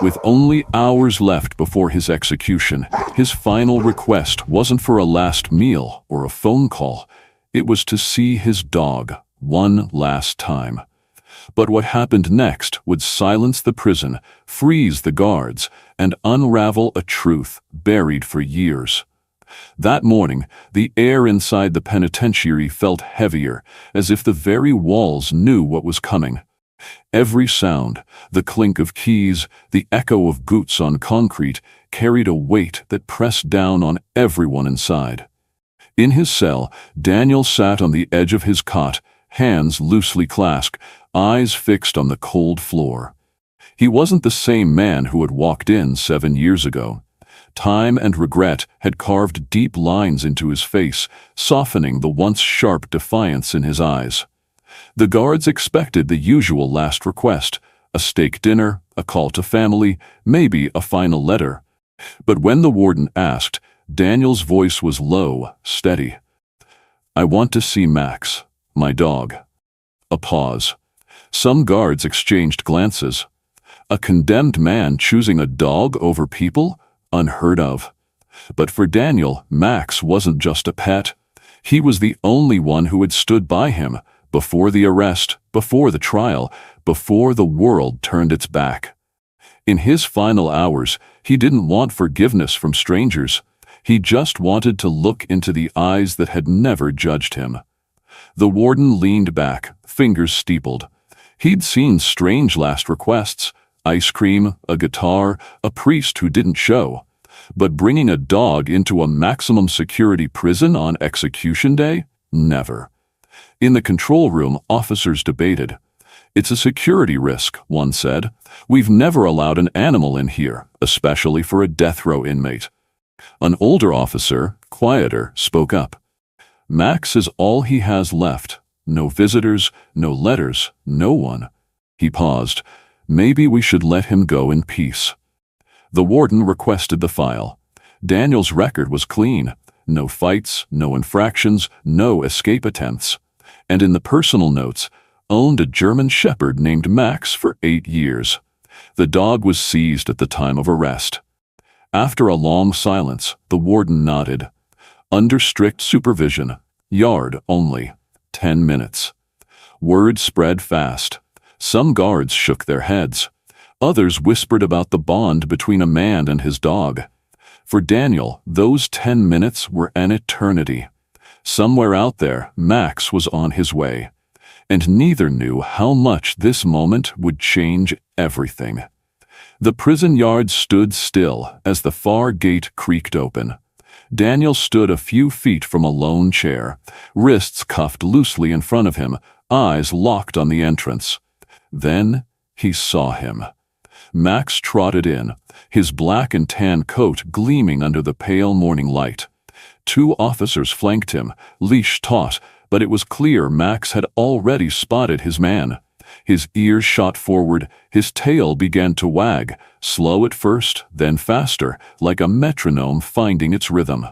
With only hours left before his execution, his final request wasn't for a last meal or a phone call. It was to see his dog one last time. But what happened next would silence the prison, freeze the guards, and unravel a truth buried for years. That morning, the air inside the penitentiary felt heavier, as if the very walls knew what was coming. Every sound, the clink of keys, the echo of boots on concrete, carried a weight that pressed down on everyone inside. In his cell, Daniel sat on the edge of his cot, hands loosely clasped, eyes fixed on the cold floor. He wasn't the same man who had walked in 7 years ago. Time and regret had carved deep lines into his face, softening the once sharp defiance in his eyes. The guards expected the usual last request, a steak dinner, a call to family, maybe a final letter. But when the warden asked, Daniel's voice was low, steady. "I want to see Max, my dog." A pause. Some guards exchanged glances. A condemned man choosing a dog over people? Unheard of. But for Daniel, Max wasn't just a pet. He was the only one who had stood by him, before the arrest, before the trial, before the world turned its back. In his final hours, he didn't want forgiveness from strangers. He just wanted to look into the eyes that had never judged him. The warden leaned back, fingers steepled. He'd seen strange last requests: ice cream, a guitar, a priest who didn't show. But bringing a dog into a maximum security prison on execution day? Never. In the control room, officers debated. "It's a security risk," one said. "We've never allowed an animal in here, especially for a death row inmate." An older officer, quieter, spoke up. "Max is all he has left. No visitors, no letters, no one." He paused. "Maybe we should let him go in peace." The warden requested the file. Daniel's record was clean. No fights, no infractions, no escape attempts. And in the personal notes, owned a German shepherd named Max for 8 years. The dog was seized at the time of arrest. After a long silence, the warden nodded. "Under strict supervision. Yard only. 10 minutes." Word spread fast. Some guards shook their heads. Others whispered about the bond between a man and his dog. For Daniel, those 10 minutes were an eternity. Somewhere out there, Max was on his way. And neither knew how much this moment would change everything. The prison yard stood still as the far gate creaked open. Daniel stood a few feet from a lone chair, wrists cuffed loosely in front of him, eyes locked on the entrance. Then he saw him. Max trotted in, his black and tan coat gleaming under the pale morning light. 2 officers flanked him, leash taut, but it was clear Max had already spotted his man. His ears shot forward, his tail began to wag, slow at first, then faster, like a metronome finding its rhythm.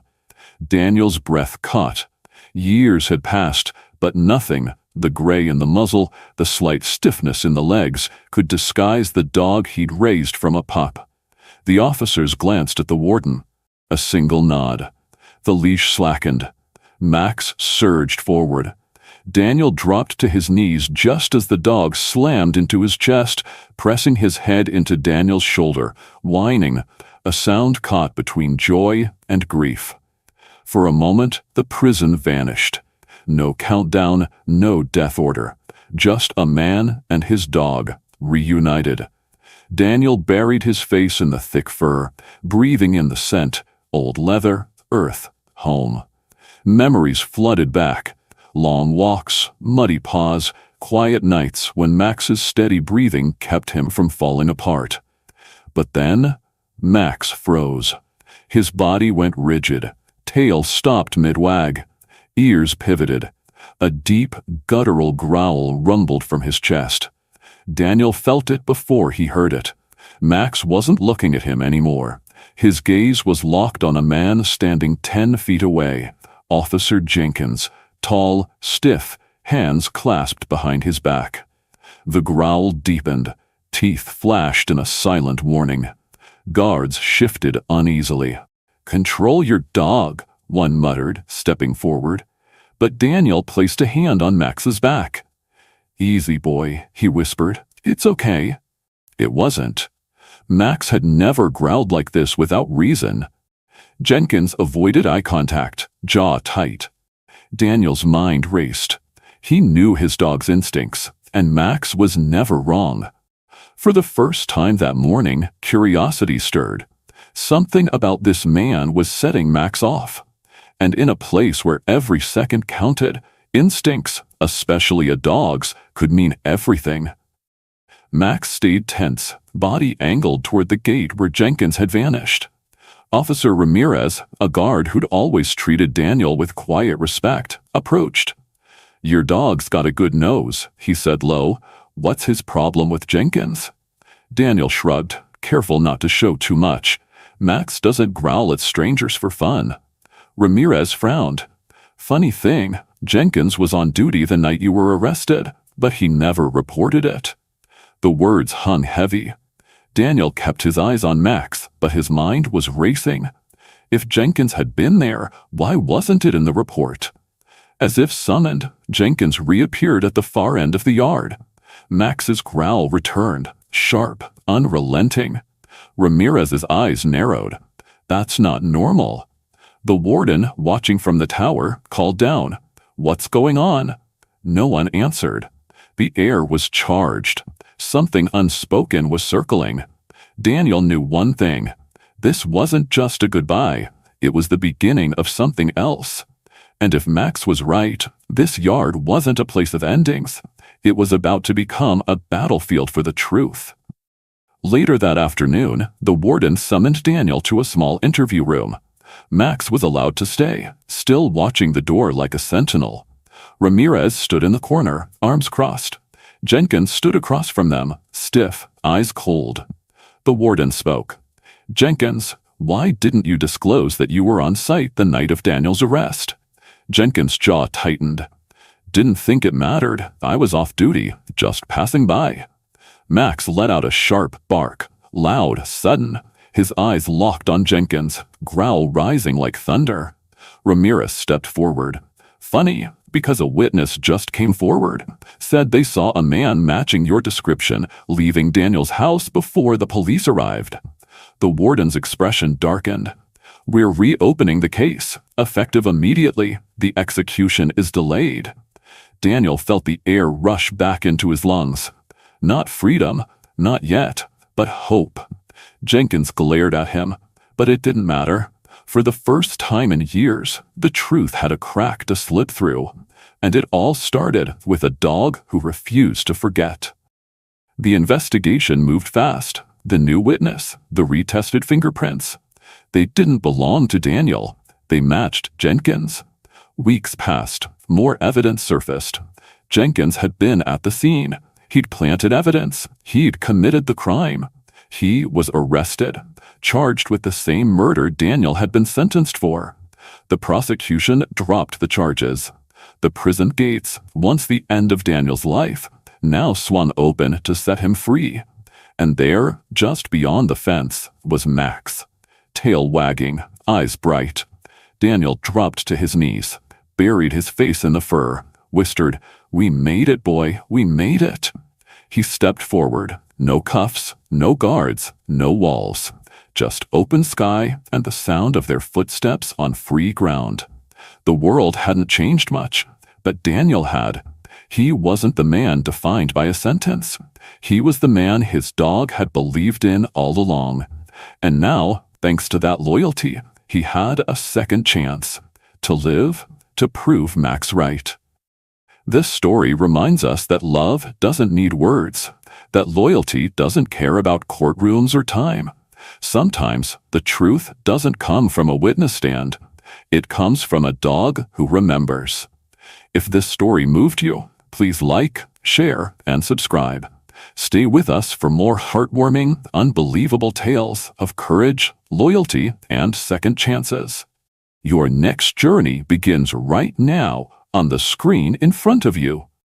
Daniel's breath caught. Years had passed, but nothing, the gray in the muzzle, the slight stiffness in the legs, could disguise the dog he'd raised from a pup. The officers glanced at the warden. A single nod. The leash slackened. Max surged forward. Daniel dropped to his knees just as the dog slammed into his chest, pressing his head into Daniel's shoulder, whining, a sound caught between joy and grief. For a moment, the prison vanished. No countdown, no death order. Just a man and his dog, reunited. Daniel buried his face in the thick fur, breathing in the scent, old leather, earth, home. Memories flooded back. Long walks, muddy paws, quiet nights when Max's steady breathing kept him from falling apart. But then, Max froze. His body went rigid. Tail stopped mid-wag. Ears pivoted. A deep, guttural growl rumbled from his chest. Daniel felt it before he heard it. Max wasn't looking at him anymore. His gaze was locked on a man standing 10 feet away, Officer Jenkins, tall, stiff, hands clasped behind his back. The growl deepened. Teeth flashed in a silent warning. Guards shifted uneasily. "Control your dog," one muttered, stepping forward. But Daniel placed a hand on Max's back. "Easy, boy," he whispered. "It's okay." It wasn't. Max had never growled like this without reason. Jenkins avoided eye contact, jaw tight. Daniel's mind raced. He knew his dog's instincts, and Max was never wrong. For the first time that morning, curiosity stirred. Something about this man was setting Max off. And in a place where every second counted, instincts, especially a dog's, could mean everything. Max stayed tense, body angled toward the gate where Jenkins had vanished. Officer Ramirez, a guard who'd always treated Daniel with quiet respect, approached. "Your dog's got a good nose," he said low. "What's his problem with Jenkins?" Daniel shrugged, careful not to show too much. "Max doesn't growl at strangers for fun." Ramirez frowned. "Funny thing, Jenkins was on duty the night you were arrested, but he never reported it." The words hung heavy. Daniel kept his eyes on Max, but his mind was racing. If Jenkins had been there, why wasn't it in the report? As if summoned, Jenkins reappeared at the far end of the yard. Max's growl returned, sharp, unrelenting. Ramirez's eyes narrowed. "That's not normal." The warden, watching from the tower, called down. "What's going on?" No one answered. The air was charged. Something unspoken was circling. Daniel knew one thing. This wasn't just a goodbye. It was the beginning of something else. And if Max was right, this yard wasn't a place of endings. It was about to become a battlefield for the truth. Later that afternoon, the warden summoned Daniel to a small interview room. Max was allowed to stay, still watching the door like a sentinel. Ramirez stood in the corner, arms crossed. Jenkins stood across from them, stiff, eyes cold. The warden spoke. "Jenkins, why didn't you disclose that you were on site the night of Daniel's arrest?" Jenkins' jaw tightened. "Didn't think it mattered. I was off duty, just passing by." Max let out a sharp bark, loud, sudden. His eyes locked on Jenkins, growl rising like thunder. Ramirez stepped forward. "Funny, because a witness just came forward, said they saw a man matching your description leaving Daniel's house before the police arrived." The warden's expression darkened. "We're reopening the case, effective immediately. The execution is delayed." Daniel felt the air rush back into his lungs. Not freedom, not yet, but hope. Jenkins glared at him, but it didn't matter. For the first time in years, the truth had a crack to slip through, and it all started with a dog who refused to forget. The investigation moved fast. The new witness, the retested fingerprints. They didn't belong to Daniel. They matched Jenkins. Weeks passed. More evidence surfaced. Jenkins had been at the scene. He'd planted evidence. He'd committed the crime. He was arrested, charged with the same murder Daniel had been sentenced for. The prosecution dropped the charges. The prison gates, once the end of Daniel's life, now swung open to set him free. And there, just beyond the fence, was Max. Tail wagging, eyes bright. Daniel dropped to his knees, buried his face in the fur, whispered, "We made it, boy, we made it." He stepped forward. No cuffs, no guards, no walls. Just open sky and the sound of their footsteps on free ground. The world hadn't changed much, but Daniel had. He wasn't the man defined by a sentence. He was the man his dog had believed in all along. And now, thanks to that loyalty, he had a second chance. To live, to prove Max right. This story reminds us that love doesn't need words, that loyalty doesn't care about courtrooms or time. Sometimes the truth doesn't come from a witness stand. It comes from a dog who remembers. If this story moved you, please like, share, and subscribe. Stay with us for more heartwarming, unbelievable tales of courage, loyalty, and second chances. Your next journey begins right now on the screen in front of you.